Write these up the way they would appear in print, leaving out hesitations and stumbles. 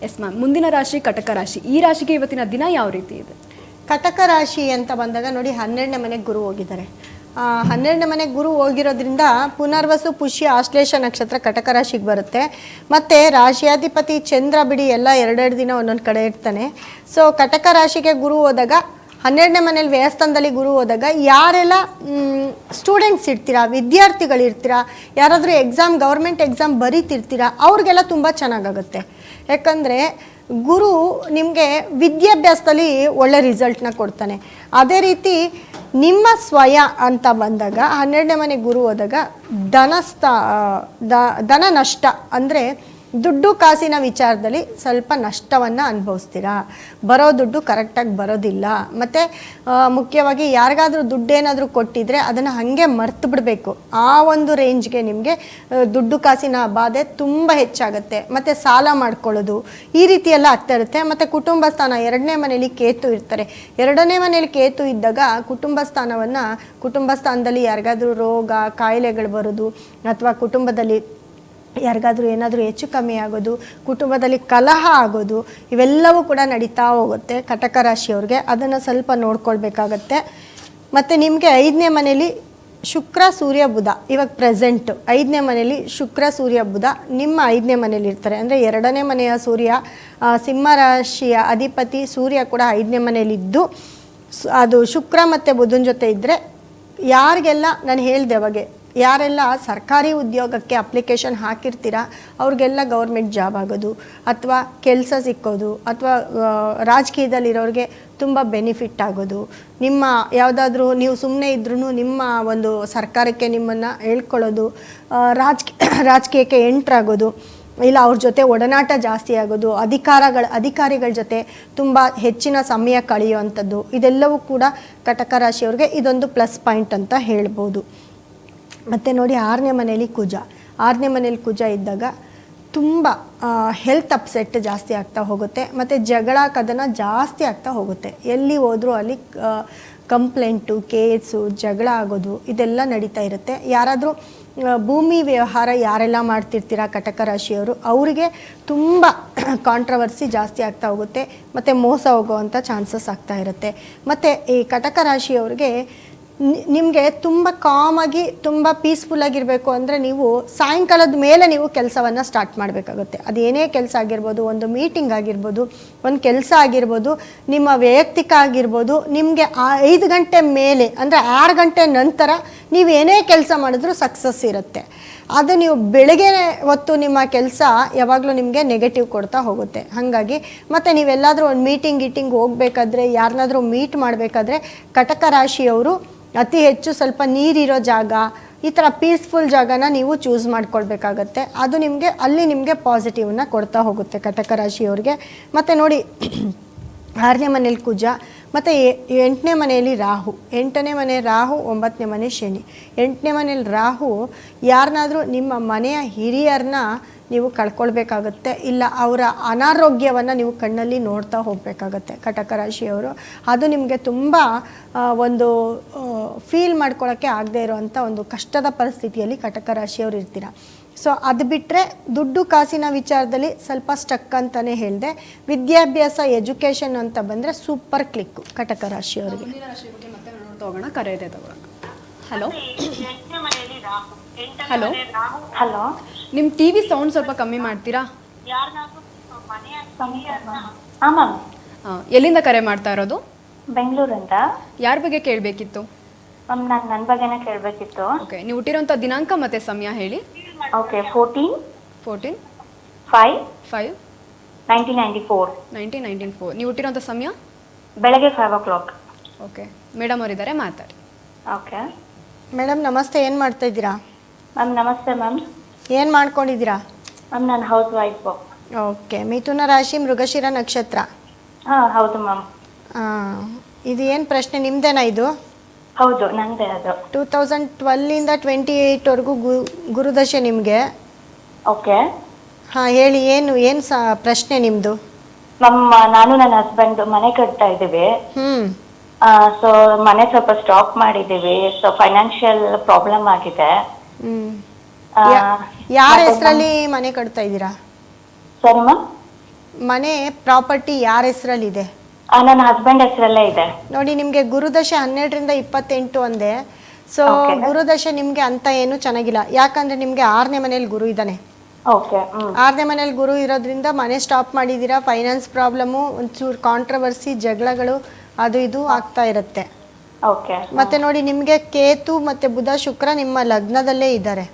Yes ma'am, ಮುಂದಿನ ರಾಶಿ ಕಟಕ ರಾಶಿ. ಈ ರಾಶಿಗೆ ಇವತ್ತಿನ ದಿನ ಯಾವ ರೀತಿ ಇದೆ? ಕಟಕ ರಾಶಿ ಅಂತ ಬಂದಾಗ ನೋಡಿ 12ನೇ ಮನೆಗೆ ಗುರು ಹೋಗಿದ್ದಾರೆ. 12ನೇ ಮನೆಗೆ ಗುರು ಹೋಗಿರೋದ್ರಿಂದ ಪುನರ್ವಸು, ಪುಷ್ಯ, ಆಶ್ಲೇಷ ನಕ್ಷತ್ರ ಕಟಕ ರಾಶಿಗೆ ಬರುತ್ತೆ. ಮತ್ತು ರಾಶಿಯಾಧಿಪತಿ ಚಂದ್ರ ಬಿಡಿ ಎಲ್ಲ ಎರಡೆರಡು ದಿನ ಒಂದೊಂದು ಕಡೆ ಇರ್ತಾನೆ. ಸೊ ಕಟಕ ರಾಶಿಗೆ ಗುರು ಹೋದಾಗ 12ನೇ ಮನೇಲಿ ವ್ಯಯಸ್ಥಾನದಲ್ಲಿ ಗುರು ಹೋದಾಗ ಯಾರೆಲ್ಲ ಸ್ಟೂಡೆಂಟ್ಸ್ ಇರ್ತೀರಾ, ವಿದ್ಯಾರ್ಥಿಗಳಿರ್ತೀರಾ, ಯಾರಾದರೂ ಗೌರ್ಮೆಂಟ್ ಎಕ್ಸಾಮ್ ಬರೀತಿರ್ತೀರಾ ಅವ್ರಿಗೆಲ್ಲ ತುಂಬ ಚೆನ್ನಾಗಾಗುತ್ತೆ. ಯಾಕಂದರೆ ಗುರು ನಿಮಗೆ ವಿದ್ಯಾಭ್ಯಾಸದಲ್ಲಿ ಒಳ್ಳೆ ರಿಸಲ್ಟ್ನ ಕೊಡ್ತಾನೆ. ಅದೇ ರೀತಿ ನಿಮ್ಮ ಸ್ವಯ ಅಂತ ಬಂದಾಗ 12ನೇ ಮನೆ ಗುರು ಹೋದಾಗ ಧನ ನಷ್ಟ ಅಂದರೆ ದುಡ್ಡು ಕಾಸಿನ ವಿಚಾರದಲ್ಲಿ ಸ್ವಲ್ಪ ನಷ್ಟವನ್ನು ಅನುಭವಿಸ್ತೀರಾ. ಬರೋ ದುಡ್ಡು ಕರೆಕ್ಟಾಗಿ ಬರೋದಿಲ್ಲ. ಮತ್ತು ಮುಖ್ಯವಾಗಿ ಯಾರಿಗಾದ್ರೂ ದುಡ್ಡೇನಾದರೂ ಕೊಟ್ಟಿದ್ರೆ ಅದನ್ನು ಹಾಗೆ ಮರ್ತು ಬಿಡಬೇಕು. ಆ ಒಂದು ರೇಂಜ್ಗೆ ನಿಮಗೆ ದುಡ್ಡು ಕಾಸಿನ ಬಾಧೆ ತುಂಬ ಹೆಚ್ಚಾಗುತ್ತೆ. ಮತ್ತು ಸಾಲ ಮಾಡ್ಕೊಳ್ಳೋದು ಈ ರೀತಿ ಎಲ್ಲ ಆಗ್ತಾ ಇರುತ್ತೆ. ಮತ್ತು ಕುಟುಂಬ ಸ್ಥಾನ 2ನೇ ಮನೇಲಿ ಕೇತು ಇರ್ತಾರೆ. 2ನೇ ಮನೇಲಿ ಕೇತು ಇದ್ದಾಗ ಕುಟುಂಬ ಸ್ಥಾನದಲ್ಲಿ ಯಾರಿಗಾದ್ರೂ ರೋಗ ಕಾಯಿಲೆಗಳು ಬರೋದು, ಅಥವಾ ಕುಟುಂಬದಲ್ಲಿ ಯಾರಿಗಾದ್ರೂ ಏನಾದರೂ ಹೆಚ್ಚು ಕಮ್ಮಿ ಆಗೋದು, ಕುಟುಂಬದಲ್ಲಿ ಕಲಹ ಆಗೋದು, ಇವೆಲ್ಲವೂ ಕೂಡ ನಡೀತಾ ಹೋಗುತ್ತೆ ಕಟಕ ರಾಶಿಯವ್ರಿಗೆ. ಅದನ್ನು ಸ್ವಲ್ಪ ನೋಡ್ಕೊಳ್ಬೇಕಾಗತ್ತೆ. ಮತ್ತು ನಿಮಗೆ 5ನೇ ಮನೇಲಿ ಶುಕ್ರ ಸೂರ್ಯ ಬುಧ, ಇವಾಗ ಪ್ರೆಸೆಂಟು 5ನೇ ಮನೇಲಿ ಶುಕ್ರ ಸೂರ್ಯ ಬುಧ ನಿಮ್ಮ 5ನೇ ಮನೇಲಿ ಇರ್ತಾರೆ. ಅಂದರೆ 2ನೇ ಮನೆಯ ಸೂರ್ಯ, ಸಿಂಹ ರಾಶಿಯ ಅಧಿಪತಿ ಸೂರ್ಯ ಕೂಡ 5ನೇ ಮನೇಲಿದ್ದು ಅದು ಶುಕ್ರ ಮತ್ತು ಬುಧನ ಜೊತೆ ಇದ್ದರೆ ಯಾರಿಗೆಲ್ಲ ನಾನು ಹೇಳಿದೆ ಅವಾಗೆ, ಯಾರೆಲ್ಲ ಸರ್ಕಾರಿ ಉದ್ಯೋಗಕ್ಕೆ ಅಪ್ಲಿಕೇಶನ್ ಹಾಕಿರ್ತೀರ ಅವ್ರಿಗೆಲ್ಲ ಗೌರ್ಮೆಂಟ್ ಜಾಬ್ ಆಗೋದು, ಅಥವಾ ಕೆಲಸ ಸಿಕ್ಕೋದು, ಅಥವಾ ರಾಜಕೀಯದಲ್ಲಿರೋರಿಗೆ ತುಂಬ ಬೆನಿಫಿಟ್ ಆಗೋದು, ನಿಮ್ಮ ಯಾವುದಾದ್ರೂ ನೀವು ಸುಮ್ಮನೆ ಇದ್ರೂ ನಿಮ್ಮ ಒಂದು ಸರ್ಕಾರಕ್ಕೆ ನಿಮ್ಮನ್ನು ಹೇಳ್ಕೊಳ್ಳೋದು, ರಾಜಕೀಯಕ್ಕೆ ಎಂಟ್ರಾಗೋದು, ಇಲ್ಲ ಅವ್ರ ಜೊತೆ ಒಡನಾಟ ಜಾಸ್ತಿ ಆಗೋದು, ಅಧಿಕಾರಿಗಳ ಜೊತೆ ತುಂಬ ಹೆಚ್ಚಿನ ಸಮಯ ಕಳೆಯುವಂಥದ್ದು, ಇದೆಲ್ಲವೂ ಕೂಡ ಕಟಕ ರಾಶಿಯವ್ರಿಗೆ ಇದೊಂದು ಪ್ಲಸ್ ಪಾಯಿಂಟ್ ಅಂತ ಹೇಳ್ಬೋದು. ಮತ್ತು ನೋಡಿ 6ನೇ ಮನೇಲಿ ಕುಜ ಇದ್ದಾಗ ತುಂಬ ಹೆಲ್ತ್ ಅಪ್ಸೆಟ್ ಜಾಸ್ತಿ ಆಗ್ತಾ ಹೋಗುತ್ತೆ. ಮತ್ತು ಜಗಳ ಕದನ ಜಾಸ್ತಿ ಆಗ್ತಾ ಹೋಗುತ್ತೆ. ಎಲ್ಲಿ ಹೋದರೂ ಅಲ್ಲಿ ಕಂಪ್ಲೇಂಟು, ಕೇಸು, ಜಗಳ ಆಗೋದು ಇದೆಲ್ಲ ನಡೀತಾ ಇರುತ್ತೆ. ಯಾರಾದರೂ ಭೂಮಿ ವ್ಯವಹಾರ ಯಾರೆಲ್ಲ ಮಾಡ್ತಿರ್ತೀರ ಕಟಕ ರಾಶಿಯವರು ಅವರಿಗೆ ತುಂಬ ಕಾಂಟ್ರವರ್ಸಿ ಜಾಸ್ತಿ ಆಗ್ತಾ ಹೋಗುತ್ತೆ. ಮತ್ತು ಮೋಸ ಹೋಗುವಂಥ ಚಾನ್ಸಸ್ ಆಗ್ತಾ ಇರುತ್ತೆ. ಮತ್ತು ಈ ಕಟಕ ರಾಶಿಯವ್ರಿಗೆ ನಿಮಗೆ ತುಂಬ ಕಾಮಾಗಿ ತುಂಬ ಪೀಸ್ಫುಲ್ಲಾಗಿರಬೇಕು ಅಂದರೆ ನೀವು ಸಾಯಂಕಾಲದ ಮೇಲೆ ನೀವು ಕೆಲಸವನ್ನು ಸ್ಟಾರ್ಟ್ ಮಾಡಬೇಕಾಗುತ್ತೆ. ಅದು ಏನೇ ಕೆಲಸ ಆಗಿರ್ಬೋದು, ಒಂದು ಮೀಟಿಂಗ್ ಆಗಿರ್ಬೋದು, ಒಂದು ಕೆಲಸ ಆಗಿರ್ಬೋದು, ನಿಮ್ಮ ವೈಯಕ್ತಿಕ ಆಗಿರ್ಬೋದು, ನಿಮಗೆ 5 ಗಂಟೆ ಮೇಲೆ ಅಂದರೆ 6 ಗಂಟೆ ನಂತರ ನೀವು ಏನೇ ಕೆಲಸ ಮಾಡಿದ್ರೂ ಸಕ್ಸಸ್ ಇರುತ್ತೆ. ಅದು ನೀವು ಬೆಳಗ್ಗೆ ಹೊತ್ತು ನಿಮ್ಮ ಕೆಲಸ ಯಾವಾಗಲೂ ನಿಮಗೆ ನೆಗೆಟಿವ್ ಕೊಡ್ತಾ ಹೋಗುತ್ತೆ. ಹಾಗಾಗಿ ಮತ್ತು ನೀವೆಲ್ಲಾದರೂ ಒಂದು ಮೀಟಿಂಗ್ ಹೋಗಬೇಕಾದ್ರೆ, ಯಾರನ್ನಾದರೂ ಮೀಟ್ ಮಾಡಬೇಕಾದ್ರೆ ಕಟಕ ರಾಶಿಯವರು ಅತಿ ಹೆಚ್ಚು ಸ್ವಲ್ಪ ನೀರಿರೋ ಜಾಗ, ಈ ಥರ ಪೀಸ್ಫುಲ್ ಜಾಗನ ನೀವು ಚೂಸ್ ಮಾಡ್ಕೊಳ್ಬೇಕಾಗತ್ತೆ. ಅದು ಅಲ್ಲಿ ನಿಮಗೆ ಪಾಸಿಟಿವ್ನ ಕೊಡ್ತಾ ಹೋಗುತ್ತೆ ಕಟಕ ರಾಶಿಯವ್ರಿಗೆ. ಮತ್ತು ನೋಡಿ 6ನೇ ಮನೇಲಿ ಕುಜ, ಮತ್ತು 8ನೇ ಮನೆಯಲ್ಲಿ ರಾಹು. 8ನೇ ಮನೆ ರಾಹು, 9ನೇ ಮನೆ ಶನಿ. 8ನೇ ಮನೇಲಿ ರಾಹು ಯಾರನ್ನಾದರೂ ನಿಮ್ಮ ಮನೆಯ ಹಿರಿಯರನ್ನ ನೀವು ಕಳ್ಕೊಳ್ಬೇಕಾಗತ್ತೆ, ಇಲ್ಲ ಅವರ ಅನಾರೋಗ್ಯವನ್ನು ನೀವು ಕಣ್ಣಲ್ಲಿ ನೋಡ್ತಾ ಹೋಗಬೇಕಾಗತ್ತೆ ಕಟಕ ರಾಶಿಯವರು. ಅದು ನಿಮಗೆ ತುಂಬ ಒಂದು ಫೀಲ್ ಮಾಡ್ಕೊಳ್ಳೋಕ್ಕೆ ಆಗದೆ ಇರೋವಂಥ ಒಂದು ಕಷ್ಟದ ಪರಿಸ್ಥಿತಿಯಲ್ಲಿ ಕಟಕ ರಾಶಿಯವರು ಇರ್ತೀರ. ಸೊ ಅದು ಬಿಟ್ಟರೆ ದುಡ್ಡು ಕಾಸಿನ ವಿಚಾರದಲ್ಲಿ ಸ್ವಲ್ಪ ಸ್ಟಕ್ ಅಂತಲೇ ಹೇಳಿದೆ. ವಿದ್ಯಾಭ್ಯಾಸ, ಎಜುಕೇಷನ್ ಅಂತ ಬಂದರೆ ಸೂಪರ್ ಕ್ಲಿಕ್ಕು ಕಟಕ ರಾಶಿಯವರಿಗೆ. ಕರೆ ಇದೆ ತಗೊಳ್ಳೋಣ. ಹಲೋ ಹಲೋ ಹಲೋ, ನಿಮ್ಮ ಟಿವಿ ಸೌಂಡ್ ಸ್ವಲ್ಪ ಕಮ್ಮಿ ಮಾಡ್ತೀರಾ? ಎಲ್ಲಿಂದ ಕರೆ ಮಾಡ್ತಾ ಇರೋದು? ಬೆಂಗಳೂರಿಂದ. ಯಾರ ಬಗ್ಗೆ ಕೇಳಬೇಕಿತ್ತು? ಮ್ಯಾಮ್ ನಾನು ನನ್ನ ಬಗ್ಗೆನೇ ಕೇಳಬೇಕಿತ್ತು. ಓಕೆ, ನೀವು ಹುಟ್ಟಿರೋಂಥ ದಿನಾಂಕ ಮತ್ತು ಸಮಯ ಹೇಳಿ. ಓಕೆ, 14/5/1994. 1994. ನೀವು ಹುಟ್ಟಿರೋಂಥ ಸಮಯ ಬೆಳಗ್ಗೆ 5 o'clock. ಓಕೆ, ಮೇಡಮ್ ಅವರಿದ್ದಾರೆ, ಮಾತಾಡಿ. ಓಕೆ ಮೇಡಮ್ ನಮಸ್ತೆ, ಏನು ಮಾಡ್ತಾ ಇದ್ದೀರಾ? ಮ್ಯಾಮ್ ನಮಸ್ತೆ ಮ್ಯಾಮ್. ಏನು ಮಾಡ್ಕೊಂಡಿದ್ದೀರಾ? ಮ್ಯಾಮ್ ನಾನು ಹೌಸ್ ವೈಫು. ಓಕೆ, ಮಿಥುನ ರಾಶಿ, ಮೃಗಶಿರ ನಕ್ಷತ್ರ. ಹಾಂ ಹೌದು ಮ್ಯಾಮ್. ಇದು ಏನು ಪ್ರಶ್ನೆ ನಿಮ್ಮದೇನಾ ಇದು? ಹೌದು ನಂದೇ ಅದು. 2012ಇಂದ 28ವರೆಗೂ ಗುರುದಶೆ ನಿಮಗೆ. ಓಕೆ ಹಾಂ ಹೇಳಿ, ಏನು ಪ್ರಶ್ನೆ ನಿಮ್ಮದು? ಮ್ಯಾಮ್ ನಾನು ನನ್ನ ಹಸ್ಬೆಂಡ್ ಮನೆ ಕಟ್ತಾ ಇದ್ದೀವಿ. ಸೊ ಮನೆ ಸ್ವಲ್ಪ ಸ್ಟಾಪ್ ಮಾಡಿದ್ದೀವಿ. ಸೊ ಫೈನಾನ್ಷಿಯಲ್ ಪ್ರಾಬ್ಲಮ್ ಆಗಿದೆ. ಯಾರ ಹೆಸರಲ್ಲಿ ಮನೆ ಕಟ್ತಾ ಇದ್ದೀರಾ? ಸರಿ ಮ್ಯಾಮ್. ಮನೆ ಪ್ರಾಪರ್ಟಿ ಯಾರ ಹೆಸರಲ್ಲಿದೆ? ನನ್ನ ಹಸ್ಬೆಂಡ್ ಹೆಸರಲ್ಲೇ ಇದೆ. ನೋಡಿ, ನಿಮಗೆ ಗುರುದಶೆ 12ರಿಂದ 28 ಅಂದೆ. ಸೊ ಗುರುದಶೆ ನಿಮಗೆ ಅಂತ ಏನು ಚೆನ್ನಾಗಿಲ್ಲ. ಯಾಕಂದ್ರೆ ನಿಮಗೆ 6ನೇ ಮನೇಲಿ ಗುರು ಇದ್ದಾನೆ. ಓಕೆ. 6ನೇ ಮನೇಲಿ ಗುರು ಇರೋದ್ರಿಂದ ಮನೆ ಸ್ಟಾಪ್ ಮಾಡಿದ್ದೀರಾ. ಫೈನಾನ್ಸ್ ಪ್ರಾಬ್ಲಮ್ಮು, ಒಂಚೂರು ಕಾಂಟ್ರವರ್ಸಿ, ಜಗಳಗಳು ಅದು ಇದು ಆಗ್ತಾ ಇರುತ್ತೆ. ಓಕೆ. ಮತ್ತೆ ನೋಡಿ, ನಿಮಗೆ ಕೇತು ಮತ್ತೆ ಬುಧ ಶುಕ್ರ ನಿಮ್ಮ ಲಗ್ನದಲ್ಲೇ ಇದ್ದಾರೆ.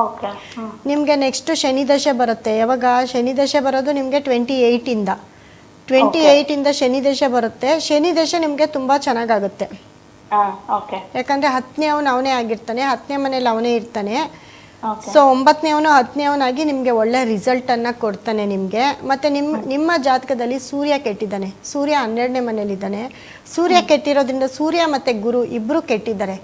ಓಕೆ. ನಿಮಗೆ ನೆಕ್ಸ್ಟ್ ಶನಿ ದಶೆ ಬರುತ್ತೆ. ಯಾವಾಗ ಶನಿ ದಶೆ ಬರೋದು? ನಿಮಗೆ 28ಇಂದ 28ಇಂದ ಶನಿ ದಶೆ ಬರುತ್ತೆ. ಶನಿ ದಶೆ ನಿಮಗೆ ತುಂಬ ಚೆನ್ನಾಗಾಗುತ್ತೆ. ಓಕೆ. ಯಾಕಂದರೆ 10ನೇ ಅವನೇ ಆಗಿರ್ತಾನೆ, 10ನೇ ಮನೇಲಿ ಅವನೇ ಇರ್ತಾನೆ. ಸೊ 9ನೇ 10ನೇ ಅವನಾಗಿ ನಿಮಗೆ ಒಳ್ಳೆ ರಿಸಲ್ಟನ್ನು ಕೊಡ್ತಾನೆ ನಿಮಗೆ. ಮತ್ತು ನಿಮ್ಮ ಜಾತಕದಲ್ಲಿ ಸೂರ್ಯ ಕೆಟ್ಟಿದ್ದಾನೆ. ಸೂರ್ಯ 12ನೇ ಮನೇಲಿದ್ದಾನೆ. ಸೂರ್ಯ ಕೆಟ್ಟಿರೋದ್ರಿಂದ ಸೂರ್ಯ ಮತ್ತು ಗುರು ಇಬ್ಬರು ಕೆಟ್ಟಿದ್ದಾರೆ.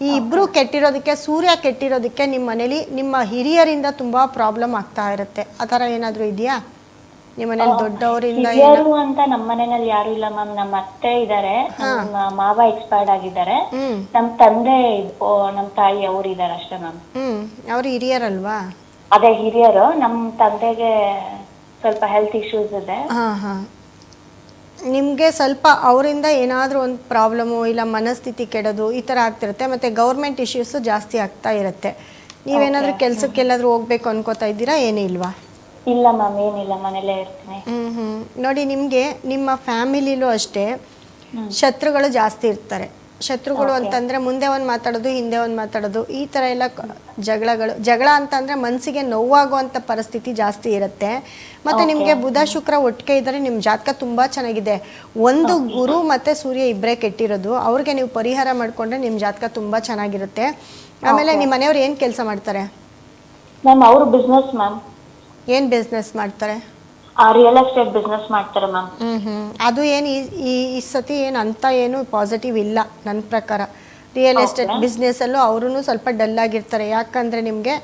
ಈ ಇಬ್ಬರು ಕೆಟ್ಟಿರೋದಕ್ಕೆ, ಸೂರ್ಯ ಕೆಟ್ಟಿರೋದಕ್ಕೆ ನಿಮ್ಮ ಮನೇಲಿ ನಿಮ್ಮ ಹಿರಿಯರಿಂದ ತುಂಬ ಪ್ರಾಬ್ಲಮ್ ಆಗ್ತಾ ಇರುತ್ತೆ. ಆ ಥರ ಏನಾದರೂ ಇದೆಯಾ ನಿಮ್ಮ ಮನೇಲಿ? ದೊಡ್ಡವರಿಂದ ಅಂತ ನಮ್ಮ ಮನೆಯಲ್ಲಿ ಯಾರು ಇಲ್ಲ ಮ್ಯಾಮ್. ನಮ್ಮ ಅತ್ತೆ ಇದ್ದಾರೆ, ನಮ್ಮ ಮಾವ ಎಕ್ಸ್ಪೈರ್ಡ್ ಆಗಿದ್ದಾರೆ. ನಮ್ಮ ತಂದೆ ನಮ್ಮ ತಾಯಿ ಅವ್ರು ಇದಾರೆ ಅಷ್ಟೇ ಮ್ಯಾಮ್. ಅವ್ರು ಹಿರಿಯರಲ್ವಾ? ಅದೇ ಹಿರಿಯರು. ನಮ್ಮ ತಂದೆಗೆ ಸ್ವಲ್ಪ ಹೆಲ್ತ್ ಇಶ್ಯೂಸ್ ಇದೆ. ನಿಮಗೆ ಸ್ವಲ್ಪ ಅವರಿಂದ ಏನಾದರೂ ಒಂದು ಪ್ರಾಬ್ಲಮ್ಮು ಇಲ್ಲ ಮನಸ್ಥಿತಿ ಕೆಡೋದು ಈ ಥರ ಆಗ್ತಿರುತ್ತೆ. ಮತ್ತು ಗೌರ್ಮೆಂಟ್ ಇಶ್ಯೂಸು ಜಾಸ್ತಿ ಆಗ್ತಾ ಇರುತ್ತೆ. ನೀವೇನಾದರೂ ಕೆಲಸಕ್ಕೆಲ್ಲಾದರೂ ಹೋಗ್ಬೇಕು ಅನ್ಕೋತಾ ಇದ್ದೀರಾ? ಏನೂ ಇಲ್ವಾ? ಇಲ್ಲ ಮ್ಯಾಮ್, ಏನಿಲ್ಲ, ಮನೇಲೇ ಇರ್ತೀನಿ. ನೋಡಿ, ನಿಮಗೆ ನಿಮ್ಮ ಫ್ಯಾಮಿಲಿಲೂ ಅಷ್ಟೇ ಶತ್ರುಗಳು ಜಾಸ್ತಿ ಇರ್ತಾರೆ. ಶತ್ರುಗಳು ಅಂತಂದರೆ ಮುಂದೆ ಒಂದು ಮಾತಾಡೋದು, ಹಿಂದೆ ಒಂದು ಮಾತಾಡೋದು, ಈ ಥರ ಎಲ್ಲ ಜಗಳ ಅಂತಂದರೆ ಮನಸ್ಸಿಗೆ ನೋವಾಗುವಂಥ ಪರಿಸ್ಥಿತಿ ಜಾಸ್ತಿ ಇರುತ್ತೆ. ಮತ್ತು ನಿಮಗೆ ಬುಧ ಶುಕ್ರ ಒಟ್ಟಿಗೆ ಇದ್ದರೆ ನಿಮ್ಮ ಜಾತಕ ತುಂಬ ಚೆನ್ನಾಗಿದೆ. ಒಂದು ಗುರು ಮತ್ತು ಸೂರ್ಯ ಇಬ್ಬರೇ ಕೆಟ್ಟಿರೋದು. ಅವ್ರಿಗೆ ನೀವು ಪರಿಹಾರ ಮಾಡಿಕೊಂಡ್ರೆ ನಿಮ್ಮ ಜಾತಕ ತುಂಬ ಚೆನ್ನಾಗಿರುತ್ತೆ. ಆಮೇಲೆ ನಿಮ್ಮ ಮನೆಯವ್ರು ಏನು ಕೆಲಸ ಮಾಡ್ತಾರೆ ಮ್ಯಾಮ್? ಅವರು ಬಿಸ್ನೆಸ್ ಮ್ಯಾಮ್. ಏನು ಬಿಸ್ನೆಸ್ ಮಾಡ್ತಾರೆ? ರಿಯಲ್ ಎಸ್ಟೇಟ್ ಬಿಸ್ನೆಸ್ ಮಾಡ್ತಾರೆ ಮ್ಯಾಮ್. ಅದು ಏನು ಈ ಸತಿ ಏನು ಅಂತ ಏನು ಪಾಸಿಟಿವ್ ಇಲ್ಲ ನನ್ನ ಪ್ರಕಾರ. ರಿಯಲ್ ಎಸ್ಟೇಟ್ ಬಿಸ್ನೆಸ್ಸಲ್ಲೂ ಅವರೂ ಸ್ವಲ್ಪ ಡಲ್ ಆಗಿರ್ತಾರೆ. ಯಾಕಂದರೆ ನಿಮಗೆ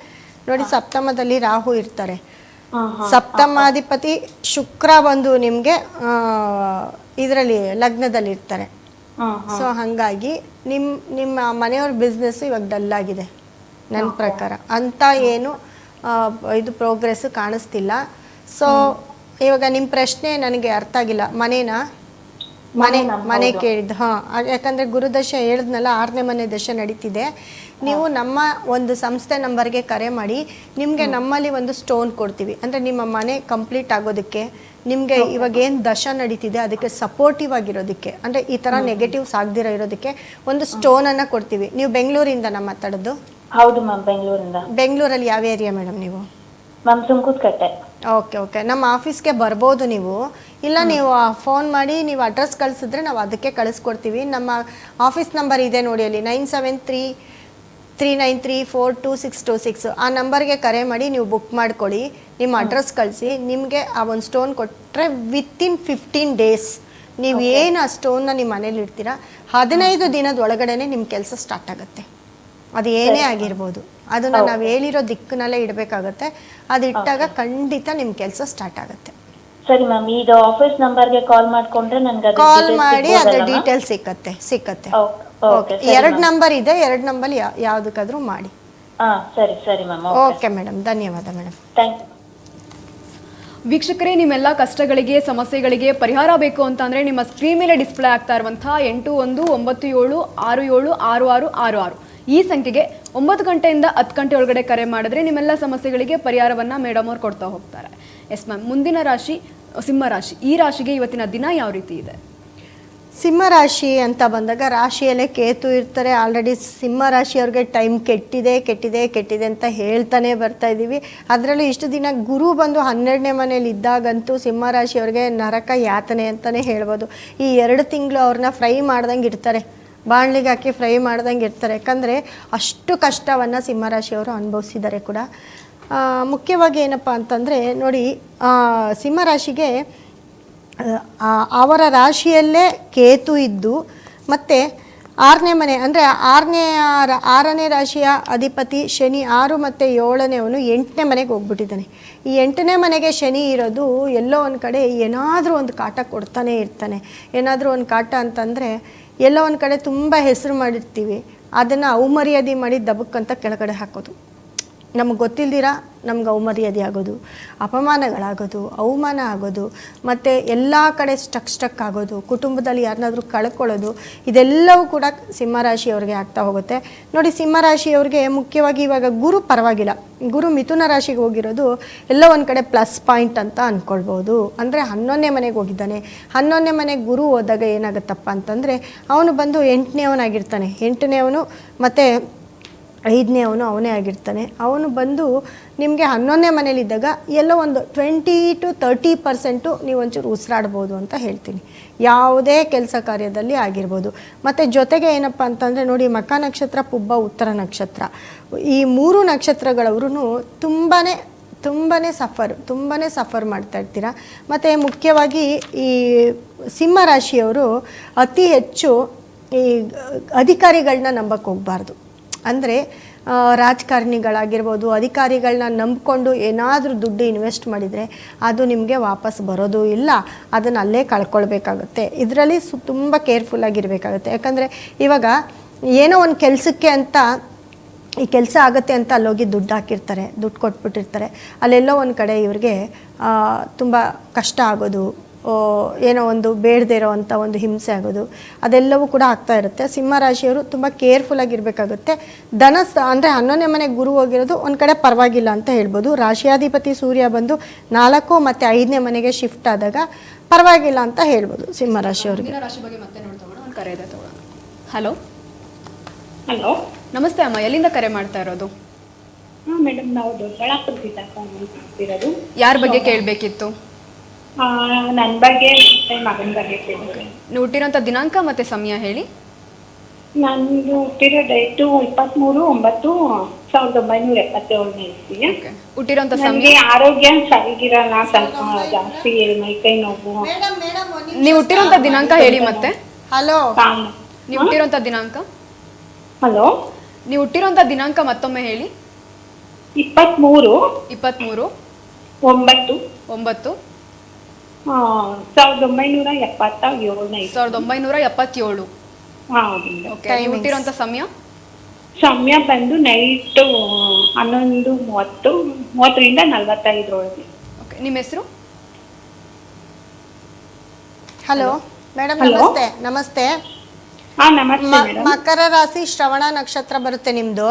ನೋಡಿ, ಸಪ್ತಮದಲ್ಲಿ ರಾಹು ಇರ್ತಾರೆ. ಸಪ್ತಮಾಧಿಪತಿ ಶುಕ್ರ ಬಂದು ನಿಮಗೆ ಇದರಲ್ಲಿ ಲಗ್ನದಲ್ಲಿ ಇರ್ತಾರೆ. ಸೊ ಹಾಗಾಗಿ ನಿಮ್ಮ ಮನೆಯವ್ರ ಬಿಸ್ನೆಸ್ಸು ಇವಾಗ ಡಲ್ ಆಗಿದೆ ನನ್ನ ಪ್ರಕಾರ. ಅಂತ ಏನು ಇದು ಪ್ರೋಗ್ರೆಸ್ಸು ಕಾಣಿಸ್ತಿಲ್ಲ. ಸೊ ಇವಾಗ ನಿಮ್ಮ ಪ್ರಶ್ನೆ ನನಗೆ ಅರ್ಥ ಆಗಿಲ್ಲ. ಮನೆ ಕೇಳಿದ್ದು. ಯಾಕಂದರೆ ಗುರುದಶೆ ಹೇಳಿದ್ನಲ್ಲ, 6ನೇ ಮನೆ ದಶೆ ನಡೀತಿದೆ. ನೀವು ನಮ್ಮ ಒಂದು ಸಂಸ್ಥೆ ನಂಬರ್ಗೆ ಕರೆ ಮಾಡಿ, ನಿಮಗೆ ನಮ್ಮಲ್ಲಿ ಒಂದು ಸ್ಟೋನ್ ಕೊಡ್ತೀವಿ. ಅಂದರೆ ನಿಮ್ಮ ಮನೆ ಕಂಪ್ಲೀಟ್ ಆಗೋದಕ್ಕೆ, ನಿಮಗೆ ಇವಾಗ ಏನು ದಶ ನಡೀತಿದೆ ಅದಕ್ಕೆ ಸಪೋರ್ಟಿವ್ ಆಗಿರೋದಕ್ಕೆ, ಅಂದರೆ ಈ ಥರ ನೆಗೆಟಿವ್ಸ್ ಆಗದಿರೋ ಇರೋದಕ್ಕೆ ಒಂದು ಸ್ಟೋನನ್ನು ಕೊಡ್ತೀವಿ. ನೀವು ಬೆಂಗಳೂರಿಂದ ನಮ್ಮ ಮಾತಾಡೋದು? ಹೌದು ಮ್ಯಾಮ್, ಬೆಂಗಳೂರಿಂದ. ಬೆಂಗಳೂರಲ್ಲಿ ಯಾವ ಏರಿಯಾ ಮೇಡಮ್ ನೀವು? ಮ್ಯಾಮ್, ಸುಂಕುತ್ಕಟ್ಟೆ. ಓಕೆ. ನಮ್ಮ ಆಫೀಸ್ಗೆ ಬರ್ಬೋದು ನೀವು. ಇಲ್ಲ, ನೀವು ಫೋನ್ ಮಾಡಿ ನೀವು ಅಡ್ರೆಸ್ ಕಳಿಸಿದ್ರೆ ನಾವು ಅದಕ್ಕೆ ಕಳಿಸ್ಕೊಡ್ತೀವಿ. ನಮ್ಮ ಆಫೀಸ್ ನಂಬರ್ ಇದೆ ನೋಡಿ ಅಲ್ಲಿ, 973393422626. ಆ ನಂಬರ್ಗೆ ಕರೆ ಮಾಡಿ ನೀವು ಬುಕ್ ಮಾಡ್ಕೊಳ್ಳಿ. ನಿಮ್ಮ ಅಡ್ರೆಸ್ ಕಳಿಸಿ. ನಿಮಗೆ ಆ ಒಂದು ಸ್ಟೋನ್ ಕೊಟ್ಟರೆ ವಿತಿನ್ 15 ಡೇಸ್ ನೀವು ಏನು ಆ ಸ್ಟೋನ್ನ ನಿಮ್ಮ ಮನೇಲಿ ಇಡ್ತೀರಾ, 15 ದಿನದ ಒಳಗಡೆ ನಿಮ್ಮ ಕೆಲಸ ಸ್ಟಾರ್ಟ್ ಆಗುತ್ತೆ. ಅದು ಏನೇ ಆಗಿರ್ಬೋದು, ಅದನ್ನು ನಾವು ಹೇಳಿರೋ ದಿಕ್ಕಿನಲ್ಲೇ ಇಡಬೇಕಾಗತ್ತೆ. ಅದು ಇಟ್ಟಾಗ ಖಂಡಿತ ನಿಮ್ಮ ಕೆಲಸ ಸ್ಟಾರ್ಟ್ ಆಗುತ್ತೆ. ಸರಿ ಮ್ಯಾಮ್, ಈಗ ಆಫೀಸ್ ನಂಬರ್ಗೆ ಕಾಲ್ ಮಾಡಿಕೊಂಡ್ರೆ ನನಗೆ ಕಾಲ್ ಮಾಡಿ ಅದರ ಡೀಟೇಲ್ ಸಿಕ್ಕತ್ತೆ. ಓಕೆ. 2 ನಂಬರ್ ಇದೆ, 2 ನಂಬರ್ ಯಾವುದಕ್ಕಾದ್ರೂ ಮಾಡಿ. ಸರಿ ಮ್ಯಾಮ್. ಓಕೆ ಮೇಡಮ್, ಧನ್ಯವಾದ ಮೇಡಮ್. Thank you. ವೀಕ್ಷಕರೇ, ನಿಮ್ಮೆಲ್ಲ ಕಷ್ಟಗಳಿಗೆ ಸಮಸ್ಯೆಗಳಿಗೆ ಪರಿಹಾರ ಬೇಕು ಅಂತಂದರೆ ನಿಮ್ಮ ಸ್ಕ್ರೀನ್ ಮೇಲೆ ಡಿಸ್ಪ್ಲೇ ಆಗ್ತಾ ಇರುವಂಥ 8197676666 ಈ ಸಂಖ್ಯೆಗೆ 9 ಗಂಟೆಯಿಂದ 10 ಗಂಟೆ ಒಳಗಡೆ ಕರೆ ಮಾಡಿದ್ರೆ ನಿಮ್ಮೆಲ್ಲ ಸಮಸ್ಯೆಗಳಿಗೆ ಪರಿಹಾರವನ್ನು ಮೇಡಮ್ ಅವ್ರು ಕೊಡ್ತಾ ಹೋಗ್ತಾರೆ. ಎಸ್ ಮ್ಯಾಮ್, ಮುಂದಿನ ರಾಶಿ ಸಿಂಹರಾಶಿ. ಈ ರಾಶಿಗೆ ಇವತ್ತಿನ ದಿನ ಯಾವ ರೀತಿ ಇದೆ? ಸಿಂಹರಾಶಿ ಅಂತ ಬಂದಾಗ ರಾಶಿಯಲ್ಲೇ ಕೇತು ಇರ್ತಾರೆ. ಆಲ್ರೆಡಿ ಸಿಂಹರಾಶಿಯವ್ರಿಗೆ ಟೈಮ್ ಕೆಟ್ಟಿದೆ ಅಂತ ಹೇಳ್ತಾನೆ ಬರ್ತಾ ಇದ್ದೀವಿ. ಅದರಲ್ಲೂ ಇಷ್ಟು ದಿನ ಗುರು ಬಂದು 12ನೇ ಮನೇಲಿ ಇದ್ದಾಗಂತೂ ಸಿಂಹರಾಶಿಯವ್ರಿಗೆ ನರಕ ಯಾತನೆ ಅಂತಲೇ ಹೇಳ್ಬೋದು. ಈ 2 ತಿಂಗಳು ಅವ್ರನ್ನ ಫ್ರೈ ಮಾಡ್ದಂಗೆ ಇರ್ತಾರೆ, ಬಾಣಲಿಗೆ ಹಾಕಿ ಫ್ರೈ ಮಾಡ್ದಂಗೆ ಇರ್ತಾರೆ. ಯಾಕಂದರೆ ಅಷ್ಟು ಕಷ್ಟವನ್ನು ಸಿಂಹರಾಶಿಯವರು ಅನುಭವಿಸಿದ್ದಾರೆ ಕೂಡ. ಮುಖ್ಯವಾಗಿ ಏನಪ್ಪ ಅಂತಂದರೆ ನೋಡಿ, ಸಿಂಹರಾಶಿಗೆ ಅವರ ರಾಶಿಯಲ್ಲೇ ಕೇತು ಇದ್ದು ಮತ್ತು 6ನೇ ಮನೆ ಅಂದರೆ 6ನೇ ರಾಶಿಯ ಅಧಿಪತಿ ಶನಿ 6 ಮತ್ತು 7ನೇವನು 8ನೇ ಮನೆಗೆ ಹೋಗ್ಬಿಟ್ಟಿದ್ದಾನೆ. ಈ 8ನೇ ಮನೆಗೆ ಶನಿ ಇರೋದು ಎಲ್ಲೋ ಒಂದು ಕಡೆ ಏನಾದರೂ ಒಂದು ಕಾಟ ಕೊಡ್ತಾನೆ ಇರ್ತಾನೆ. ಏನಾದರೂ ಒಂದು ಕಾಟ ಅಂತಂದರೆ ಎಲ್ಲೋ ಒಂದು ಕಡೆ ತುಂಬ ಹೆಸರು ಮಾಡಿರ್ತೀವಿ, ಅದನ್ನು ಅವಮರ್ಯಾದೆ ಮಾಡಿ ದಬಕ್ಕಂತ ಕೆಳಗಡೆ ಹಾಕೋದು. ನಮಗೆ ಗೊತ್ತಿಲ್ದಿರ ನಮ್ಗೆ ಅವಮರ್ಯಾದೆ ಆಗೋದು, ಅಪಮಾನಗಳಾಗೋದು, ಅವಮಾನ ಆಗೋದು, ಮತ್ತು ಎಲ್ಲ ಕಡೆ ಸ್ಟಕ್ ಆಗೋದು, ಕುಟುಂಬದಲ್ಲಿ ಯಾರನ್ನಾದ್ರೂ ಕಳ್ಕೊಳ್ಳೋದು, ಇದೆಲ್ಲವೂ ಕೂಡ ಸಿಂಹರಾಶಿಯವ್ರಿಗೆ ಆಗ್ತಾ ಹೋಗುತ್ತೆ. ನೋಡಿ, ಸಿಂಹರಾಶಿಯವ್ರಿಗೆ ಮುಖ್ಯವಾಗಿ ಇವಾಗ ಗುರು ಪರವಾಗಿಲ್ಲ, ಗುರು ಮಿಥುನ ರಾಶಿಗೆ ಹೋಗಿರೋದು ಎಲ್ಲ ಒಂದು ಕಡೆ ಪ್ಲಸ್ ಪಾಯಿಂಟ್ ಅಂತ ಅಂದ್ಕೊಳ್ಬೋದು. ಅಂದರೆ 11ನೇ ಮನೆಗೆ ಹೋಗಿದ್ದಾನೆ. 11ನೇ ಮನೆಗೆ ಗುರು ಹೋದಾಗ ಏನಾಗುತ್ತಪ್ಪ ಅಂತಂದರೆ ಅವನು ಬಂದು 8ನೇವನಾಗಿರ್ತಾನೆ. 8ನೇವನು ಮತ್ತು 5ನೇ ಅವನೇ ಆಗಿರ್ತಾನೆ. ಅವನು ಬಂದು ನಿಮಗೆ 11ನೇ ಮನೇಲಿದ್ದಾಗ ಎಲ್ಲೋ ಒಂದು 20 to 30% ನೀವು ಒಂಚೂರು ಉಸಿರಾಡ್ಬೋದು ಅಂತ ಹೇಳ್ತೀನಿ, ಯಾವುದೇ ಕೆಲಸ ಕಾರ್ಯದಲ್ಲಿ ಆಗಿರ್ಬೋದು. ಮತ್ತು ಜೊತೆಗೆ ಏನಪ್ಪ ಅಂತಂದರೆ ನೋಡಿ, ಮಖ ನಕ್ಷತ್ರ, ಪುಬ್ಬ, ಉತ್ತರ ನಕ್ಷತ್ರ, ಈ 3 ನಕ್ಷತ್ರಗಳವರು ತುಂಬಾ ಸಫರ್ ಮಾಡ್ತಾ ಇರ್ತೀರ. ಮತ್ತು ಮುಖ್ಯವಾಗಿ ಈ ಸಿಂಹರಾಶಿಯವರು ಅತಿ ಹೆಚ್ಚು ಈ ಅಧಿಕಾರಿಗಳನ್ನ ನಂಬಕ್ಕೆ ಹೋಗಬಾರ್ದು. ಅಂದರೆ ರಾಜಕಾರಣಿಗಳಾಗಿರ್ಬೋದು, ಅಧಿಕಾರಿಗಳನ್ನ ನಂಬಿಕೊಂಡು ಏನಾದರೂ ದುಡ್ಡು ಇನ್ವೆಸ್ಟ್ ಮಾಡಿದರೆ ಅದು ನಿಮಗೆ ವಾಪಸ್ ಬರೋದು ಇಲ್ಲ, ಅದನ್ನು ಅಲ್ಲೇ ಕಳ್ಕೊಳ್ಬೇಕಾಗುತ್ತೆ. ಇದರಲ್ಲಿ ತುಂಬ ಕೇರ್ಫುಲ್ಲಾಗಿರಬೇಕಾಗುತ್ತೆ. ಯಾಕಂದರೆ ಇವಾಗ ಏನೋ ಒಂದು ಕೆಲಸಕ್ಕೆ ಅಂತ, ಈ ಕೆಲಸ ಆಗುತ್ತೆ ಅಂತ ಅಲ್ಲೋಗಿ ದುಡ್ಡು ಹಾಕಿರ್ತಾರೆ, ದುಡ್ಡು ಕೊಟ್ಬಿಟ್ಟಿರ್ತಾರೆ, ಅಲ್ಲೆಲ್ಲೋ ಒಂದು ಕಡೆ ಇವ್ರಿಗೆ ತುಂಬ ಕಷ್ಟ ಆಗೋದು, ಏನೋ ಒಂದು ಬೇಡದೇ ಇರೋ ಅಂಥ ಒಂದು ಹಿಂಸೆ ಆಗೋದು, ಅದೆಲ್ಲವೂ ಕೂಡ ಆಗ್ತಾ ಇರುತ್ತೆ. ಸಿಂಹರಾಶಿಯವರು ತುಂಬ ಕೇರ್ಫುಲ್ಲಾಗಿರಬೇಕಾಗುತ್ತೆ. ಅಂದರೆ 11ನೇ ಮನೆಗೆ ಗುರು ಹೋಗಿರೋದು ಒಂದು ಕಡೆ ಪರವಾಗಿಲ್ಲ ಅಂತ ಹೇಳ್ಬೋದು. ರಾಶಿಯಾಧಿಪತಿ ಸೂರ್ಯ ಬಂದು 4 ಮತ್ತು 5ನೇ ಮನೆಗೆ ಶಿಫ್ಟ್ ಆದಾಗ ಪರವಾಗಿಲ್ಲ ಅಂತ ಹೇಳ್ಬೋದು ಸಿಂಹರಾಶಿಯವ್ರಿಗೆ. ರಾಶಿ ಬಗ್ಗೆ ಮತ್ತೆ ನೋಡ್ತೋಣ, ಒಂದು ಕರೆ ಇದೆ ತಗೊಳ್ಳೋಣ. ಹಲೋ ಹಲೋ, ನಮಸ್ತೆ ಅಮ್ಮ, ಎಲ್ಲಿಂದ ಕರೆ ಮಾಡ್ತಾ ಇರೋದು? ಹಾಂ ಮೇಡಮ್, ನಾವು ದೊಡ್ಡಬಳ್ಳಾಪುರದಿಂದ ಫೋನ್ ಮಾಡ್ತಿರೋದು. ಯಾರ ಬಗ್ಗೆ ಕೇಳಬೇಕಿತ್ತು? ನನ್ನ ಬಗ್ಗೆ ಮತ್ತೆ ಮಗನ ಬಗ್ಗೆ ಕೇಳಿದೆ. ನೀವು ಹುಟ್ಟಿರೋಂಥ ದಿನಾಂಕ ಮತ್ತು ಸಮಯ ಹೇಳಿ. ನಂದು ಹುಟ್ಟಿರೋ ಡೇಟು 23/9/1977 ಇರ್ತೀವಿ. ಹುಟ್ಟಿರೋಂಥ ನನಗೆ ಸಮಯ, ಆರೋಗ್ಯ ಸರಿಗಿರಲ್ಲ, ಸ್ವಲ್ಪ ಜಾಸ್ತಿ ಮೈಕೈ ನೋವು. ನೀವು ಹುಟ್ಟಿರೋಂಥ ದಿನಾಂಕ ಹೇಳಿ. ಮತ್ತೆ ಹಲೋ, ನೀವು ಹುಟ್ಟಿರೋಂಥ ದಿನಾಂಕ, ಹಲೋ, ನೀವು ಹುಟ್ಟಿರೋಂಥ ದಿನಾಂಕ ಮತ್ತೊಮ್ಮೆ ಹೇಳಿ. 23/9/1977. 1977. ಓಕೆ, ನೀವು ಹುಟ್ಟಿರೋಂಥ ಸಮಯ ಬಂದು ನೈಟ್ 11:30 45 ಓಕೆ, ನಿಮ್ಮ ಹೆಸರು? ಹಲೋ ಮೇಡಮ್, ನಮಸ್ತೆ. ಹಾಂ, ನಮಸ್ತೆ ಮೇಡಮ್. ಮಕರ ರಾಶಿ, ಶ್ರವಣ ನಕ್ಷತ್ರ ಬರುತ್ತೆ ನಿಮ್ಮದು.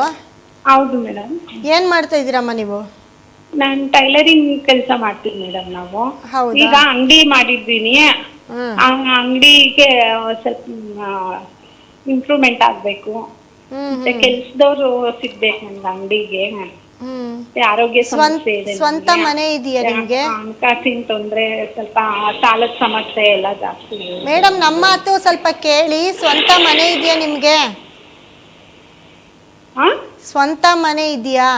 ಹೌದು ಮೇಡಮ್. ಏನು ಮಾಡ್ತಾ ಇದ್ದೀರಮ್ಮ ನೀವು? ನಾನು ಟೈಲರಿಂಗ್ ಕೆಲಸ ಮಾಡ್ತೀನಿ ಮೇಡಮ್. ನಾವು ಹೌದಾ? ಈಗ ಅಂಗಡಿ ಮಾಡಿದ್ದೀನಿ. ಆ ಅಂಗಡಿಗೆ ಸ್ವಲ್ಪ ಇಂಪ್ರೂವ್ಮೆಂಟ್ ಆಗ್ಬೇಕು, ಮತ್ತೆ ಕೆಲ್ಸದವ್ರು ಸಿಗ್ಬೇಕು ನನ್ಗೆ ಅಂಗಡಿಗೆ. ಆರೋಗ್ಯ ಸಮಸ್ಯೆ ಇದೆ, ಸ್ವಂತ ಮನೆ ಇದೆಯಾ ನಿಮ್ಗೆ? ಹಣಕಾಸಿನ ತೊಂದ್ರೆ, ಸ್ವಲ್ಪ ಸಾಲದ ಸಮಸ್ಯೆ ಎಲ್ಲ ಜಾಸ್ತಿ ಇದೆ. ಮೇಡಮ್, ನಮ್ಮ ಮಾತು ಸ್ವಲ್ಪ ಕೇಳಿ. ಸ್ವಂತ ಮನೆ ಇದೆಯಾ ನಿಮ್ಗೆ? ಸ್ವಂತ ಮನೆ ಇದೆಯಾ?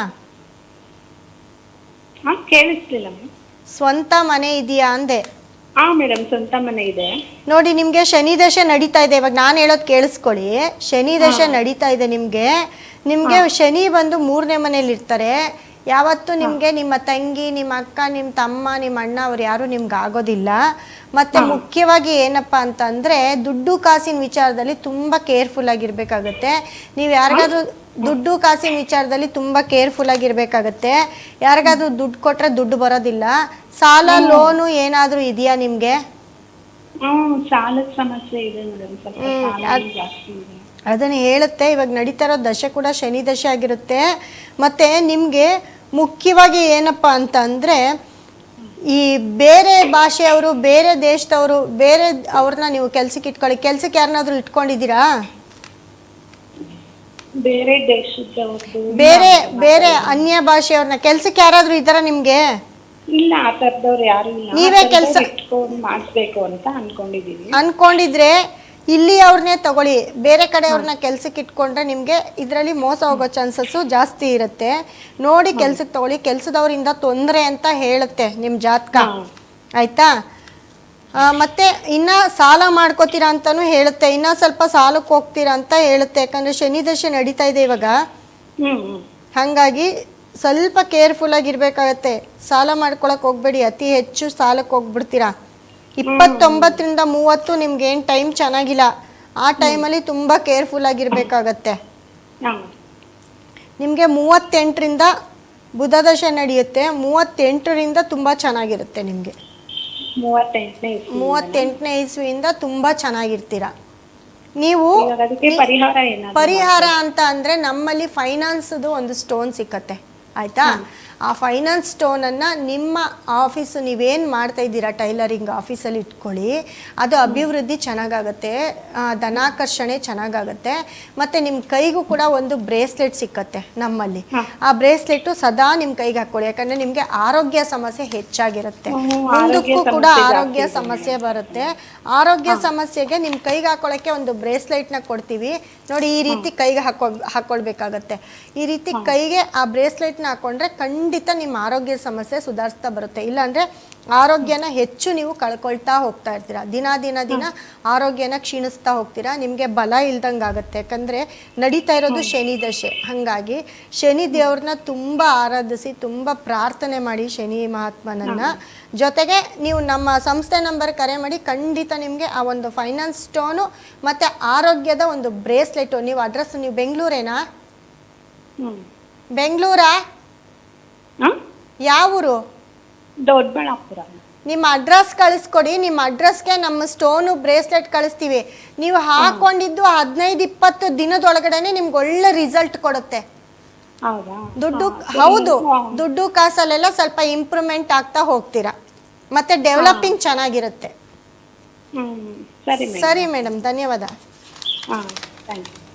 ಕೇಳಿಸ್ಲಿಲ್ಲ. ಸ್ವಂತ ಮನೆ ಇದೆಯಾ ಅಂದೆ. ಹಾ ಮೇಡಮ್, ಸ್ವಂತ ಮನೆ ಇದೆ. ನೋಡಿ, ನಿಮ್ಗೆ ಶನಿ ದಶೆ ನಡೀತಾ ಇದೆ. ಇವಾಗ ನಾನು ಹೇಳೋದು ಕೇಳಿಸ್ಕೊಳ್ಳಿ. ಶನಿ ದಶೆ ನಡೀತಾ ಇದೆ ನಿಮ್ಗೆ. ಶನಿ ಬಂದು 3ನೇ ಮನೇಲಿ ಇರ್ತಾರೆ. ಯಾವತ್ತೂ ನಿಮ್ಗೆ ನಿಮ್ಮ ತಂಗಿ, ನಿಮ್ಮ ಅಕ್ಕ, ನಿಮ್ಮ ತಮ್ಮ, ನಿಮ್ಮ ಅಣ್ಣ ಅವ್ರು ಯಾರು ನಿಮ್ಗೆ ಆಗೋದಿಲ್ಲ. ಮತ್ತೆ ಮುಖ್ಯವಾಗಿ ಏನಪ್ಪ ಅಂತಂದ್ರೆ ದುಡ್ಡು ಕಾಸಿನ ವಿಚಾರದಲ್ಲಿ ತುಂಬಾ ಕೇರ್ಫುಲ್ ಆಗಿರ್ಬೇಕಾಗತ್ತೆ. ನೀವು ಯಾರಿಗಾದ್ರೂ ದುಡ್ಡು ಕಾಸಿನ ವಿಚಾರದಲ್ಲಿ ತುಂಬಾ ಕೇರ್ಫುಲ್ ಆಗಿರ್ಬೇಕಾಗತ್ತೆ. ಯಾರಿಗಾದ್ರೂ ದುಡ್ಡು ಕೊಟ್ರೆ ದುಡ್ಡು ಬರೋದಿಲ್ಲ. ಸಾಲ, ಲೋನು ಏನಾದ್ರೂ ಇದೆಯಾ ನಿಮ್ಗೆ? ಸಾಲದ ಸಮಸ್ಯೆ ಇದೆ ಮೇಡಮ್, ಸ್ವಲ್ಪ ಸಾಲ ಜಾಸ್ತಿ ಇದೆ. ಅದನ್ನ ಹೇಳುತ್ತೆ. ಇವಾಗ ನಡೀತಾ ಇರೋ ದಶೆ ಕೂಡ ಶನಿ ದಶೆ ಆಗಿರುತ್ತೆ. ಮತ್ತೆ ನಿಮ್ಗೆ ಮುಖ್ಯವಾಗಿ ಏನಪ್ಪ ಅಂತ ಅಂದ್ರೆ, ಈ ಬೇರೆ ಭಾಷೆಯವರು, ಬೇರೆ ದೇಶದವರು, ಅವ್ರನ್ನ ನೀವು ಕೆಲ್ಸಕ್ಕೆ ಇಟ್ಕೊಳ್ಳಿ. ಕೆಲ್ಸಕ್ಕೆ ಯಾರನ್ನಾದ್ರೂ ಇಟ್ಕೊಂಡಿದ್ದೀರಾ? ಬೇರೆ ದೇಶದವ್ರದ್ದು, ಬೇರೆ ಅನ್ಯ ಭಾಷೆಯವ್ರನ್ನ ಕೆಲ್ಸಕ್ಕೆ ಯಾರಾದ್ರೂ ಇದ್ದಾರಾ ನಿಮ್ಗೆ? ಇಲ್ಲ, ಆ ತರದವ್ರು ಯಾರು ಇಲ್ಲ. ನೀವೇ ಕೆಲಸ ಇಟ್ಕೊಂಡು ಮಾಡಿಸ್ಬೇಕು ಅಂತ ಅನ್ಕೊಂಡಿದ್ರೆ ಇಲ್ಲಿ ಅವ್ರನ್ನೇ ತಗೊಳ್ಳಿ. ಬೇರೆ ಕಡೆ ಅವ್ರನ್ನ ಕೆಲ್ಸಕ್ಕೆ ಇಟ್ಕೊಂಡ್ರೆ ನಿಮ್ಗೆ ಇದರಲ್ಲಿ ಮೋಸ ಹೋಗೋ ಚಾನ್ಸಸ್ಸು ಜಾಸ್ತಿ ಇರುತ್ತೆ. ನೋಡಿ ಕೆಲ್ಸಕ್ಕೆ ತಗೊಳ್ಳಿ. ಕೆಲ್ಸದವರಿಂದ ತೊಂದರೆ ಅಂತ ಹೇಳುತ್ತೆ ನಿಮ್ ಜಾತಕ, ಆಯ್ತಾ? ಮತ್ತೆ ಇನ್ನ ಸಾಲ ಮಾಡ್ಕೋತೀರಾ ಅಂತಾನು ಹೇಳುತ್ತೆ. ಇನ್ನ ಸ್ವಲ್ಪ ಸಾಲಕ್ಕೆ ಹೋಗ್ತೀರಾ ಅಂತ ಹೇಳುತ್ತೆ. ಯಾಕಂದ್ರೆ ಶನಿ ದಶೆ ನಡೀತಾ ಇದೆ ಇವಾಗ. ಹಾಗಾಗಿ ಸ್ವಲ್ಪ ಕೇರ್ಫುಲ್ ಆಗಿರ್ಬೇಕಾಗತ್ತೆ. ಸಾಲ ಮಾಡ್ಕೊಳಕ್ ಹೋಗ್ಬೇಡಿ, ಅತಿ ಹೆಚ್ಚು ಸಾಲಕ್ಕೆ ಹೋಗ್ಬಿಡ್ತೀರಾ. 29ರಿಂದ 30 ನಿಮ್ಗೆ ಏನು ಟೈಮ್ ಚೆನ್ನಾಗಿಲ್ಲ. ಆ ಟೈಮಲ್ಲಿ ತುಂಬ ಕೇರ್ಫುಲ್ ಆಗಿರ್ಬೇಕಾಗತ್ತೆ. ನಿಮಗೆ 38ರಿಂದ ಬುಧ ದಶೆ ನಡೆಯುತ್ತೆ 38ರಿಂದ ತುಂಬ ಚೆನ್ನಾಗಿರುತ್ತೆ ನಿಮಗೆ. 38ನೇ ಇಸ್ವಿ. 38ನೇ ಇಸ್ವಿಯಿಂದ ತುಂಬ ಚೆನ್ನಾಗಿರ್ತೀರ ನೀವು. ಇವಾಗ ಅದಕ್ಕೆ ಪರಿಹಾರ ಏನಾದ್ರು ಪರಿಹಾರ ಅಂತ ಅಂದರೆ ನಮ್ಮಲ್ಲಿ ಫೈನಾನ್ಸ್ದು ಒಂದು ಸ್ಟೋನ್ ಸಿಕ್ಕತ್ತೆ ಆಯಿತಾ. ಆ ಫೈನಾನ್ಸ್ ಸ್ಟೋನನ್ನು ನಿಮ್ಮ ಆಫೀಸು ನೀವೇನು ಮಾಡ್ತಾ ಇದ್ದೀರಾ ಟೈಲರಿಂಗ್ ಆಫೀಸಲ್ಲಿ ಇಟ್ಕೊಳ್ಳಿ. ಅದು ಅಭಿವೃದ್ಧಿ ಚೆನ್ನಾಗಾಗತ್ತೆ, ಧನಾಕರ್ಷಣೆ ಚೆನ್ನಾಗಾಗತ್ತೆ. ಮತ್ತು ನಿಮ್ಮ ಕೈಗೂ ಕೂಡ ಒಂದು ಬ್ರೇಸ್ಲೆಟ್ ಸಿಕ್ಕತ್ತೆ ನಮ್ಮಲ್ಲಿ. ಆ ಬ್ರೇಸ್ಲೆಟು ಸದಾ ನಿಮ್ಮ ಕೈಗೆ ಹಾಕ್ಕೊಳ್ಳಿ, ಯಾಕಂದರೆ ನಿಮಗೆ ಆರೋಗ್ಯ ಸಮಸ್ಯೆ ಹೆಚ್ಚಾಗಿರುತ್ತೆ. ಮುಂದಕ್ಕೂ ಕೂಡ ಆರೋಗ್ಯ ಸಮಸ್ಯೆ ಬರುತ್ತೆ. ಆರೋಗ್ಯ ಸಮಸ್ಯೆಗೆ ನಿಮ್ಮ ಕೈಗೆ ಹಾಕೊಳ್ಳೋಕ್ಕೆ ಒಂದು ಬ್ರೇಸ್ಲೆಟ್ನ ಕೊಡ್ತೀವಿ ನೋಡಿ. ಈ ರೀತಿ ಕೈಗೆ ಹಾಕ್ಕೊಳ್ಬೇಕಾಗತ್ತೆ. ಈ ರೀತಿ ಕೈಗೆ ಆ ಬ್ರೇಸ್ಲೆಟ್ನ ಹಾಕ್ಕೊಂಡ್ರೆ ಖಂಡಿತ ನಿಮ್ಮ ಆರೋಗ್ಯ ಸಮಸ್ಯೆ ಸುಧಾರಿಸ್ತಾ ಬರುತ್ತೆ. ಇಲ್ಲಾಂದರೆ ಆರೋಗ್ಯನ ಹೆಚ್ಚು ನೀವು ಕಳ್ಕೊಳ್ತಾ ಹೋಗ್ತಾ ಇರ್ತೀರಾ. ದಿನ ಆರೋಗ್ಯನ ಕ್ಷೀಣಿಸ್ತಾ ಹೋಗ್ತೀರಾ. ನಿಮಗೆ ಬಲ ಇಲ್ದಂಗೆ ಆಗುತ್ತೆ, ಯಾಕಂದರೆ ನಡೀತಾ ಇರೋದು ಶನಿ ದಶೆ. ಹಾಗಾಗಿ ಶನಿ ದೇವ್ರನ್ನ ತುಂಬ ಆರಾಧಿಸಿ, ತುಂಬ ಪ್ರಾರ್ಥನೆ ಮಾಡಿ ಶನಿ ಮಹಾತ್ಮನನ್ನು. ಜೊತೆಗೆ ನೀವು ನಮ್ಮ ಸಂಸ್ಥೆ ನಂಬರ್ ಕರೆ ಮಾಡಿ, ಖಂಡಿತ ನಿಮಗೆ ಆ ಒಂದು ಫೈನಾನ್ಸ್ ಸ್ಟೋನು ಮತ್ತು ಆರೋಗ್ಯದ ಒಂದು ಬ್ರೇಸ್ಲೆಟು. ನೀವು ಅಡ್ರೆಸ್ ನೀವು ಬೆಂಗಳೂರೇನಾ? ಬೆಂಗಳೂರಾ? ಯಾವ ಊರು? ದೊಡ್ಡಬಳ್ಳಾಪುರ. ನಿಮ್ಮ ಅಡ್ರೆಸ್ ಕಳಿಸ್ಕೊಡಿ. ನಿಮ್ಮ ಅಡ್ರೆಸ್ಗೆ ನಮ್ಮ ಸ್ಟೋನು ಬ್ರೇಸ್ಲೆಟ್ ಕಳಿಸ್ತೀವಿ. ನೀವು ಹಾಕೊಂಡಿದ್ದು 15-20 ದಿನದೊಳಗಡೆನೆ ನಿಮ್ಗೆ ಒಳ್ಳೆ ರಿಸಲ್ಟ್ ಕೊಡುತ್ತೆ. ಹೌದಾ? ಹೌದು, ದುಡ್ಡು ಕಾಸಲ್ಲೆಲ್ಲ ಸ್ವಲ್ಪ ಇಂಪ್ರೂವ್ಮೆಂಟ್ ಆಗ್ತಾ ಹೋಗ್ತೀರಾ. ಮತ್ತೆ ಡೆವಲಪಿಂಗ್ ಚೆನ್ನಾಗಿರುತ್ತೆ. ಸರಿ ಸರಿ ಮೇಡಮ್, ಧನ್ಯವಾದ. ಹಾಂ, ಥ್ಯಾಂಕ್ ಯು.